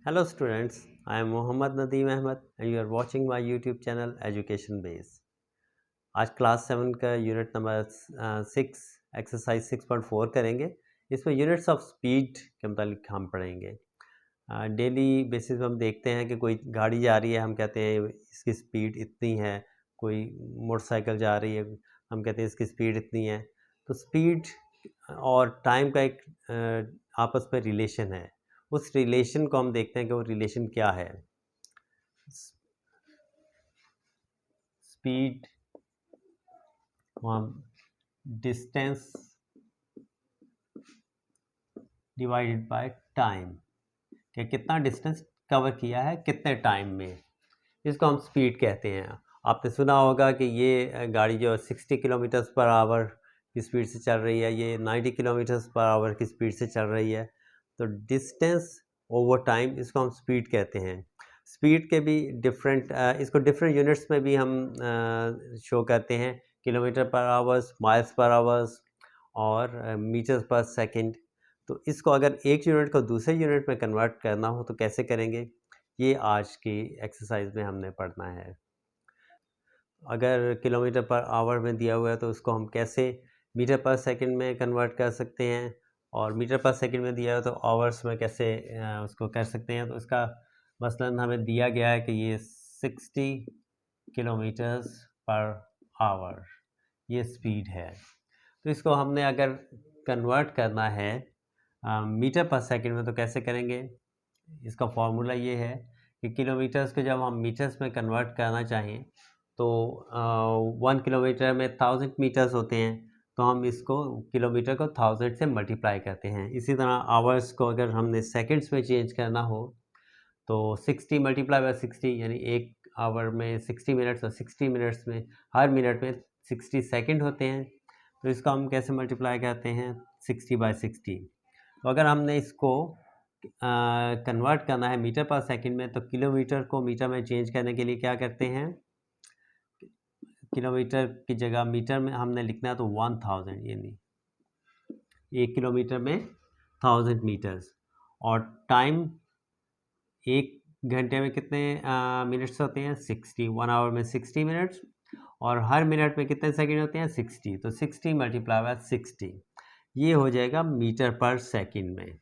Hello students, I am Mohammad Nadeem Ahmed and you are watching my YouTube channel Education Base। आज class 7 का unit number 6 exercise 6.4 करेंगे। इसमें units of speed के मतलब हम पढ़ेंगे। डेली बेसिस पे हम देखते हैं कि कोई गाड़ी जा रही है, हम कहते हैं इसकी स्पीड इतनी है। कोई मोटरसाइकिल जा रही है, हम कहते हैं इसकी स्पीड इतनी है। तो स्पीड और टाइम का एक आपस में रिलेशन है। उस रिलेशन को हम देखते हैं कि वो रिलेशन क्या है। स्पीड को हम डिस्टेंस डिवाइडेड बाय टाइम, कि कितना डिस्टेंस कवर किया है कितने टाइम में, इसको हम स्पीड कहते हैं। आपने सुना होगा कि ये गाड़ी जो 60 किलोमीटर्स पर आवर की स्पीड से चल रही है, ये 90 किलोमीटर्स पर आवर की स्पीड से चल रही है। तो डिस्टेंस ओवर टाइम, इसको हम स्पीड कहते हैं। स्पीड के भी डिफरेंट इसको डिफरेंट यूनिट्स में भी हम शो करते हैं, किलोमीटर पर आवर्स, माइल्स पर आवर्स और मीटर्स पर सेकंड। तो इसको अगर एक यूनिट को दूसरे यूनिट में कन्वर्ट करना हो तो कैसे करेंगे, ये आज की एक्सरसाइज में हमने पढ़ना है। अगर किलोमीटर पर आवर में दिया हुआ है तो उसको हम कैसे मीटर पर सेकंड में कन्वर्ट कर सकते हैं, और मीटर पर सेकंड में दिया है तो आवर्स में कैसे उसको कर सकते हैं। तो इसका मसलन हमें दिया गया है कि ये 60 किलोमीटर्स पर आवर ये स्पीड है। तो इसको हमने अगर कन्वर्ट करना है मीटर पर सेकंड में तो कैसे करेंगे। इसका फॉर्मूला ये है कि किलोमीटर्स को जब हम मीटर्स में कन्वर्ट करना चाहें तो 1 किलोमीटर में 1000 मीटर्स होते हैं, तो हम इसको किलोमीटर को 1000 से मल्टीप्लाई करते हैं। इसी तरह आवर्स को अगर हमने सेकंड्स में चेंज करना हो तो 60 मल्टीप्लाई बाय 60, यानी एक आवर में 60 मिनट्स और 60 मिनट्स में हर मिनट में 60 सेकंड होते हैं। तो इसको हम कैसे मल्टीप्लाई करते हैं, 60 बाय 60। तो अगर हमने इसको कन्वर्ट करना है मीटर पर सेकंड में तो किलोमीटर को मीटर में चेंज करने के लिए क्या करते हैं, किलोमीटर की जगह मीटर में हमने लिखना है तो 1000, यानी 1 किलोमीटर में 1000 मीटर्स। और टाइम एक घंटे में कितने मिनट्स होते हैं, 60। 1 आवर में 60 मिनट्स, और हर मिनट में कितने सेकंड होते हैं, 60। तो 60 मल्टीप्लाई बाय 60 ये हो जाएगा मीटर पर सेकंड में।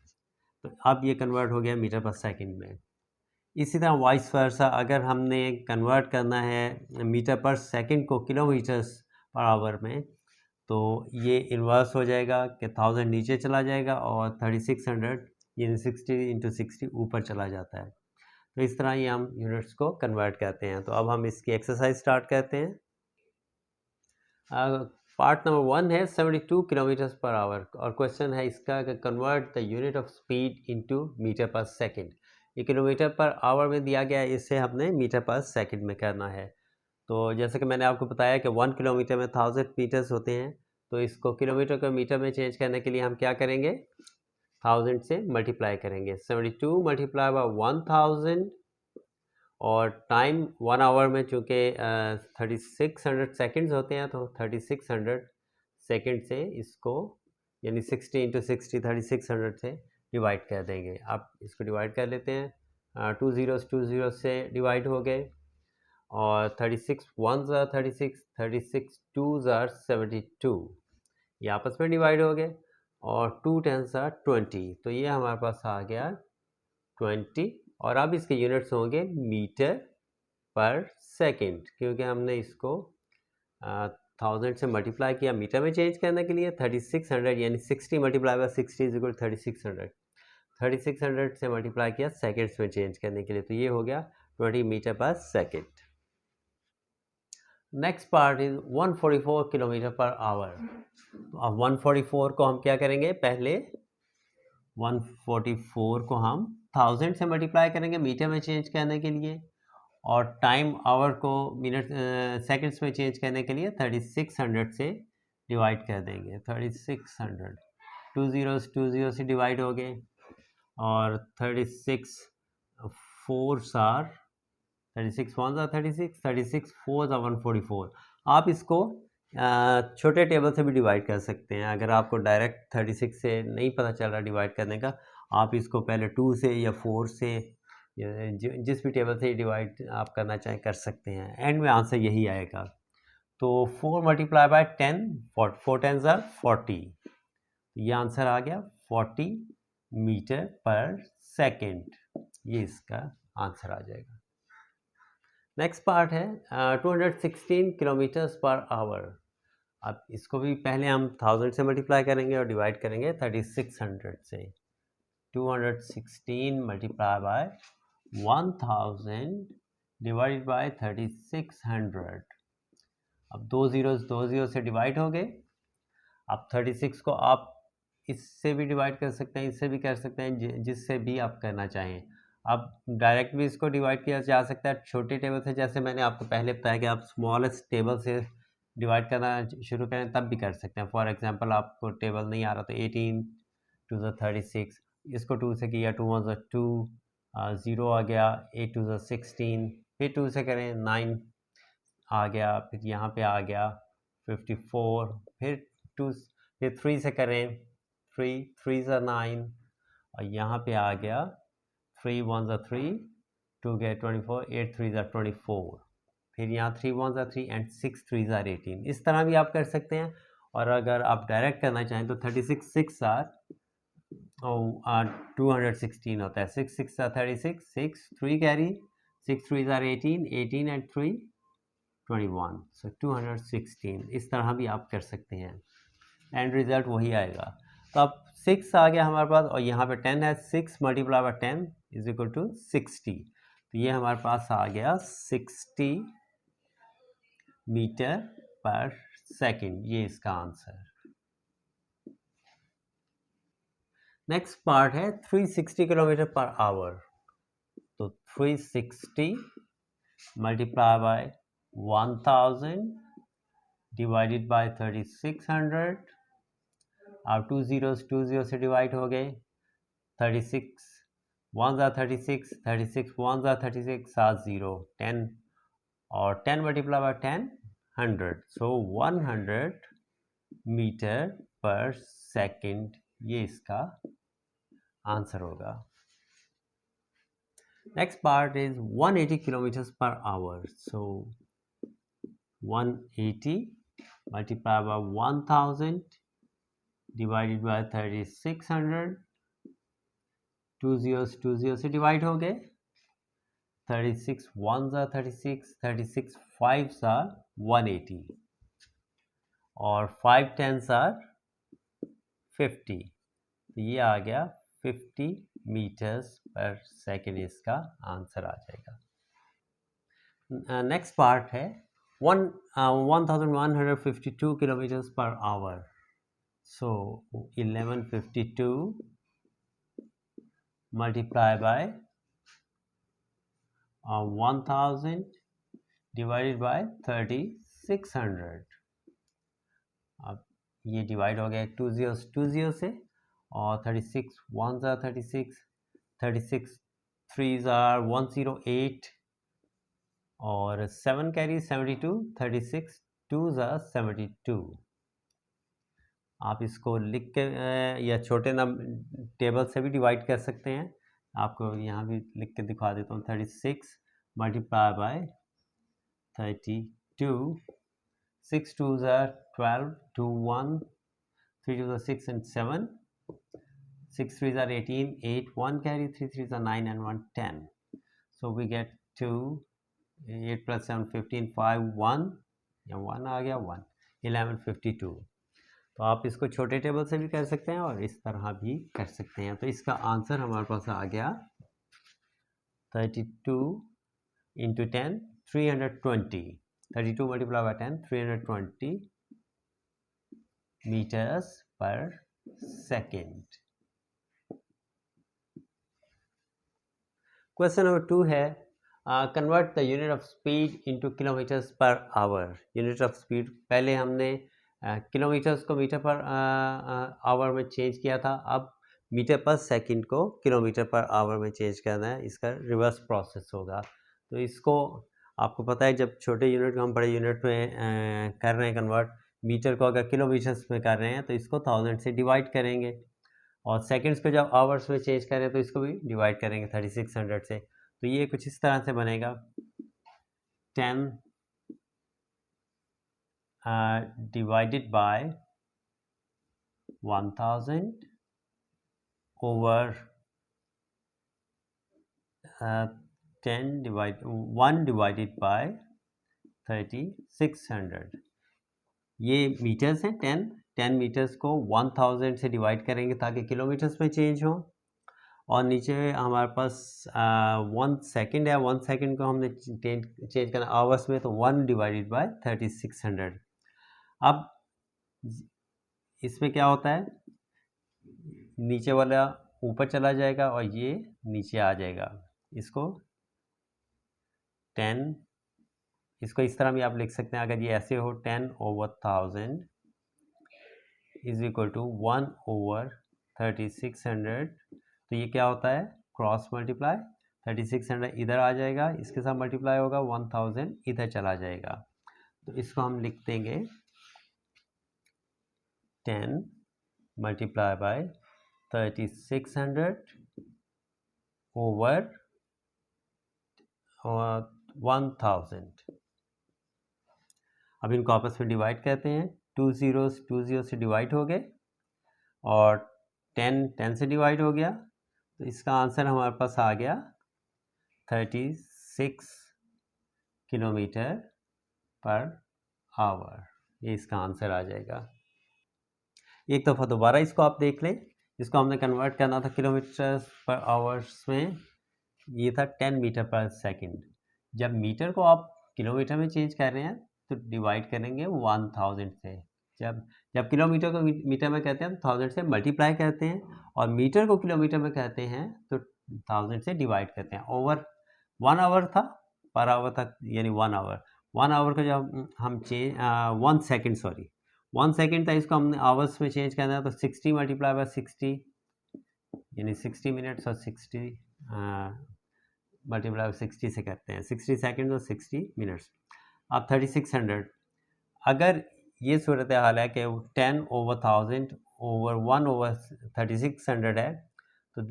तो अब ये कन्वर्ट हो गया मीटर पर सेकंड में। इसी तरह वाइस वर्सा, अगर हमने कन्वर्ट करना है मीटर पर सेकंड को किलोमीटर्स पर आवर में तो ये इन्वर्स हो जाएगा कि 1000 नीचे चला जाएगा और 3600 यानी 60 इंटू 60 ऊपर चला जाता है। तो इस तरह ये हम यूनिट्स को कन्वर्ट करते हैं। तो अब हम इसकी एक्सरसाइज स्टार्ट करते हैं। पार्ट नंबर 1 है 72 किलोमीटर्स पर आवर, और क्वेश्चन है इसका कि convert the unit of speed into metre per second. ये किलोमीटर पर आवर में दिया गया है, इससे हमने मीटर पर सेकंड में करना है। तो जैसे कि मैंने आपको बताया कि 1 किलोमीटर में 1000 मीटर्स होते हैं, तो इसको किलोमीटर को मीटर में चेंज करने के लिए हम क्या करेंगे, 1000 से मल्टीप्लाई करेंगे। 72 मल्टीप्लाई बाय 1000, और टाइम 1 आवर में चूँकि 3600 सेकेंड्स होते हैं तो 3600 सेकेंड से इसको, यानी 60 इंटू 60 3600 से डिवाइड कर देंगे। अब इसको डिवाइड कर लेते हैं, 2 ज़ीरो से डिवाइड हो गए, और 36 1 ज़ा 36, 36 2 ज़ा 72, ये आपस में डिवाइड हो गए, और 2 10 ज़ा 20, तो ये हमारे पास आ गया 20। और अब इसके यूनिट्स होंगे मीटर पर सेकंड, क्योंकि हमने इसको 1000 से मल्टीप्लाई किया मीटर में चेंज करने के लिए। 3600 यानी 60 मल्टीप्लाई बाय 60 इज इक्वल 3600, 3600 से मल्टीप्लाई किया सेकंड्स में चेंज करने के लिए, तो ये हो गया 20 metre per second. Next part is 144 kilometre per our. तो अब 144 को हम क्या करेंगे, पहले 144 को हम 1000 से मल्टीप्लाई करेंगे मीटर में चेंज करने के लिए, और टाइम आवर को मिनट सेकंड्स में चेंज करने के लिए 3600 से डिवाइड कर देंगे। 3600 2 ज़ीरो से डिवाइड हो गए, और 36 4 आर 36 1 आर 36, 36 4 आर 144। आप इसको छोटे टेबल से भी डिवाइड कर सकते हैं। अगर आपको डायरेक्ट 36 से नहीं पता चल रहा डिवाइड करने का, आप इसको पहले 2 से या 4 से जिस भी टेबल से डिवाइड आप करना चाहें कर सकते हैं, एंड में आंसर यही आएगा। तो 4 मल्टीप्लाई बाय 10, 4 10s आर 40, ये आंसर आ गया 40 मीटर पर सेकेंड, ये इसका आंसर आ जाएगा। नेक्स्ट पार्ट है 216 किलोमीटर्स पर आवर। अब इसको भी पहले हम 1000 से मल्टीप्लाई करेंगे और डिवाइड करेंगे 3600 से। 216 मल्टीप्लाई बाय 1000 डिवाइडेड बाय 3600। अब दो जीरो से डिवाइड हो गए। अब 36 को आप इससे भी डिवाइड कर सकते हैं, इससे भी कर सकते हैं, जिससे भी आप करना चाहें। अब डायरेक्ट भी इसको डिवाइड किया जा सकता है छोटे टेबल से, जैसे मैंने आपको पहले बताया कि आप स्मॉलेस्ट टेबल से डिवाइड करना शुरू करें तब भी कर सकते हैं। फॉर एग्जांपल आपको टेबल नहीं आ रहा तो 18 2 36, इसको 2 से किया, 2 1 2, 0 आ गया, 8 2 16, फिर 2 से करें 9 आ गया, फिर यहाँ पे आ गया 54, फिर 3 से करें 3 3 9, और यहाँ पे आ गया 3 1 3, 2 गए 24, 8 3 24, फिर यहाँ 3 1 3 एंड 6 3 18। इस तरह भी आप कर सकते हैं। और अगर आप डायरेक्ट करना चाहें तो 36 6 आर 216 होता है, 6 6 36, 6 3 कैरी, 6 3 18, 18 एंड 3 21, सो 216। इस तरह भी आप कर सकते हैं, एंड रिजल्ट वही आएगा। तो अब 6 आ गया हमारे पास, और यहाँ पे 10 है, 6 multiply by 10 is equal to 60। तो ये हमारे पास आ गया 60 मीटर पर सेकेंड, ये इसका आंसर। नेक्स्ट पार्ट है 360 किलोमीटर पर आवर। तो 360 मल्टीप्लाई बाय 1000 डिवाइडेड बाय 3600। अब 2 0 से डिवाइड हो गए। 36 1 36, 36 1 36, 7 0 10, और 10 मल्टीप्लाई बाय 10 100, सो 100 मीटर पर सेकेंड, ये इसका आंसर होगा। Next part is 180 kilometres per hour. So 180 multiply by 1000 divided by 3600। 2 0 से डिवाइड हो गए। 36 1 36, 36 5 180, और 5 10s 50। तो ये आ गया 50 मीटर्स पर सेकेंड, इसका आंसर आ जाएगा। नेक्स्ट पार्ट है 1152 kilometres per hour. So 1152 multiply by 1000 divided by 3600। अब ये डिवाइड हो गया 2 0 से, और 36 1 36, 36 3 108, और 7 कैरी 72, 36 2 72। आप इसको लिख के या छोटे टेबल से भी डिवाइड कर सकते हैं। आपको यहाँ भी लिख के दिखा देता हूँ। 36 multiply by 32, 6 2 12, 2 1, 3 2 6 and 7, 6 3 18, 8 1 carry, 3 3 9 and 1 10. So we get 2, 8 plus 7 15, 5 1, या 1 आ गया 1, 1152। तो आप इसको छोटे टेबल से भी कर सकते हैं और इस तरह भी कर सकते हैं। तो इसका आंसर हमारे पास आ गया 32 into 10 320। 32 मल्टीप्लाई बाय 10 320 मीटर्स पर सेकेंड। क्वेश्चन नंबर 2 है convert the unit of speed into kilometres per hour. Unit of speed पहले हमने किलोमीटर्स को मीटर पर आवर में चेंज किया था, अब मीटर पर सेकंड को किलोमीटर पर आवर में चेंज करना है। इसका रिवर्स प्रोसेस होगा। तो इसको आपको पता है, जब छोटे यूनिट को हम बड़े यूनिट में कर रहे हैं कन्वर्ट, मीटर को अगर किलोमीटर्स में कर रहे हैं तो इसको 1000 से डिवाइड करेंगे, और सेकंड्स को जब आवर्स में चेंज करें तो इसको भी डिवाइड करेंगे 3600 से। तो ये कुछ इस तरह से बनेगा 10 divided by 1000 over 1 divided by 3600। ये मीटर्स हैं। 10 मीटर्स को 1000 से डिवाइड करेंगे ताकि किलोमीटर्स में चेंज हो। और नीचे हमारे पास 1 सेकेंड है, 1 सेकेंड को हमने चेंज करना आवर्स में, तो 1 डिवाइडेड बाय 3600। अब इसमें क्या होता है, नीचे वाला ऊपर चला जाएगा और ये नीचे आ जाएगा। इसको 10, इसको इस तरह भी आप लिख सकते हैं, अगर ये ऐसे हो 10/1000 इज इक्वल टू 1/3600। तो ये क्या होता है, क्रॉस मल्टीप्लाई, 3600 इधर आ जाएगा, इसके साथ मल्टीप्लाई होगा, 1000 इधर चला जाएगा। तो इसको हम लिख देंगे 10 मल्टीप्लाई बाय 3600 ओवर 1000। अब इनको आपस में डिवाइड करते हैं, 2 zeros 2 0 से डिवाइड हो गए और 10 से डिवाइड हो गया। तो इसका आंसर हमारे पास आ गया 36 किलोमीटर पर आवर। ये इसका आंसर आ जाएगा। एक दफ़ा दोबारा इसको आप देख लें, इसको हमने कन्वर्ट करना था किलोमीटर पर आवर्स में, ये था 10 मीटर पर सेकंड। जब मीटर को आप किलोमीटर में चेंज कर रहे हैं तो डिवाइड करेंगे 1000 से। जब किलोमीटर को मीटर में कहते हैं तो 1000 से मल्टीप्लाई करते हैं, और मीटर को किलोमीटर में कहते हैं तो 1000 से डिवाइड करते हैं। ओवर 1 आवर था, पर आवर तक यानी 1 आवर। 1 आवर का जब हम 1 सेकेंड, सॉरी 1 सेकेंड था, इसको हमने आवर्स में चेंज करना है तो 60 मल्टीप्लाई बाय 60 यानी 60 मिनट्स, और 60 मल्टीप्लाई 60 से करते हैं, 60 सेकेंड और 60 मिनट्स। अब 3600, अगर ये सूरत हाल है कि 10/1000 ओवर 1/3600 है, तो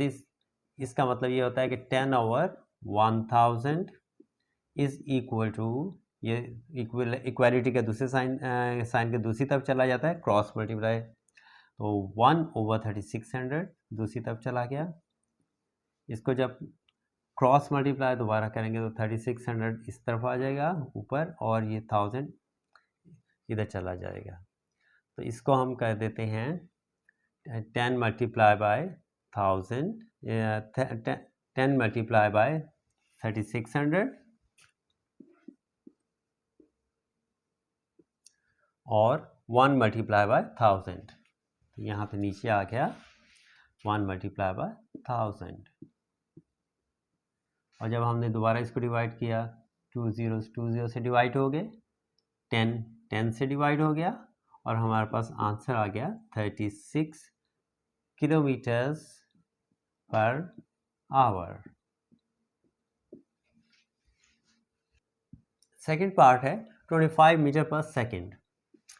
इसका मतलब ये होता है कि 10/1000 इज इक्वल टू, ये इक्वालिटी के दूसरे साइन के दूसरी तरफ चला जाता है, क्रॉस मल्टीप्लाई, तो 1/3600 दूसरी तरफ चला गया। इसको जब क्रॉस मल्टीप्लाई दोबारा करेंगे तो 3600 इस तरफ आ जाएगा ऊपर, और ये 1000 इधर चला जाएगा। तो इसको हम कर देते हैं 10 मल्टीप्लाई बाय 1000, 10 मल्टीप्लाई बाय 3600 और 1 मल्टीप्लाई बाय 1000। तो यहाँ पे नीचे आ गया 1 मल्टीप्लाई बाय 1000। और जब हमने दोबारा इसको डिवाइड किया, 2 zeros 2 0 से डिवाइड हो गए, 10 से डिवाइड हो गया, और हमारे पास आंसर आ गया 36 kilometres per hour. Second part है 25 मीटर पर सेकेंड।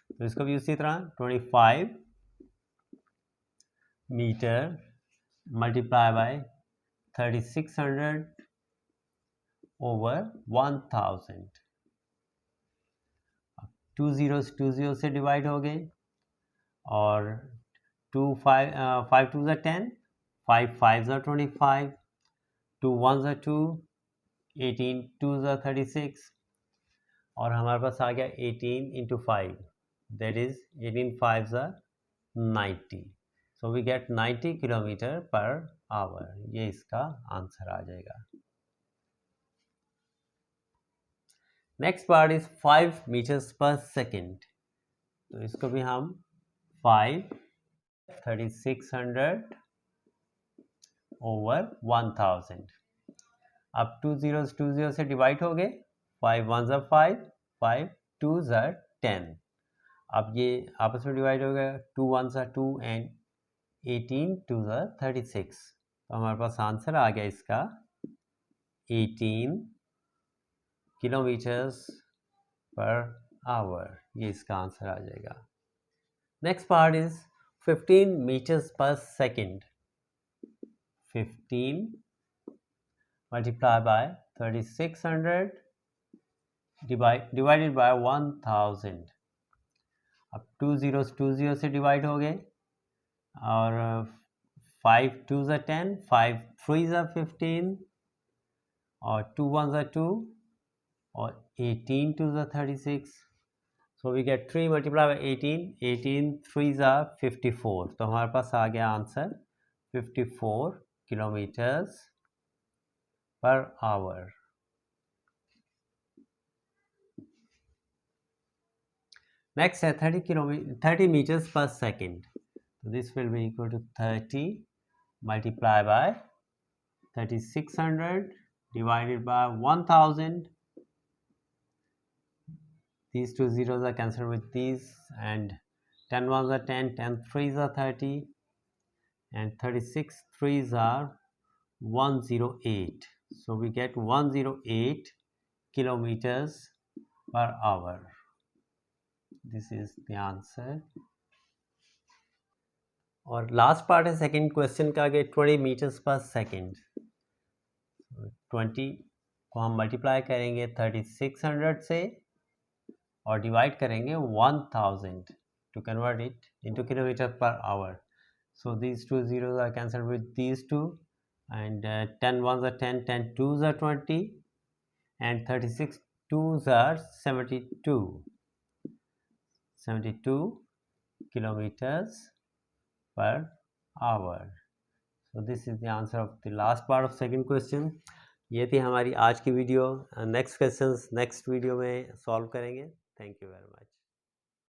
तो इसको भी उसी तरह 25 metre multiply by 3600 over 1000। 2 zeros 2 0 से डिवाइड हो गए, और 5 2 10, 5 5 25, 2 1 2, 18 2 36, और हमारे पास आ गया 18 into 5, that is 18 5 90। So we get 90 kilometre per our. ये इसका आंसर आ जाएगा। नेक्स्ट पार्ट इज 5 मीटर्स पर सेकेंड। तो इसको भी हम 5 3600 ओवर 1000। अब 2 zeros 2 0 से डिवाइड हो गए, 5 1 5, 5 2 10। अब ये आपस में डिवाइड हो गया, 2 1 2 एंड 18 2 36। तो हमारे पास आंसर आ गया इसका 18 किलोमीटर्स पर आवर। ये इसका आंसर आ जाएगा। नेक्स्ट पार्ट इज 15 मीटर्स पर second. 15 multiply by 3600 divided by 1000. अब 2 0 से डिवाइड हो गए और 5 2 10, 5 3 15 और 2 1 2 और 18 2 36. So we get 3 multiplied by 18, 18 3s are 54. तो हमारे पास आ गया answer 54 kilometres per hour. Next है 30 meters per second. So this will be equal to 30 multiplied by 3600 divided by 1000. These two zeros are cancelled with these, and 10 ones are 10, 10 threes are 30, and 36 threes are 108. So we get 108 kilometers per hour. This is the answer. और last part है second question का कि 20 meters per second. 20 को हम multiply करेंगे 3600 से और divide करेंगे 1000 to convert it into kilometer per hour. So these two zeros are cancelled with these two, and 10 ones are 10, 10 twos are 20, and 36 twos are 72 kilometers per hour. So this is the answer of the last part of second question. ये थी हमारी आज की video. Next questions next video में solve करेंगे. Thank you very much.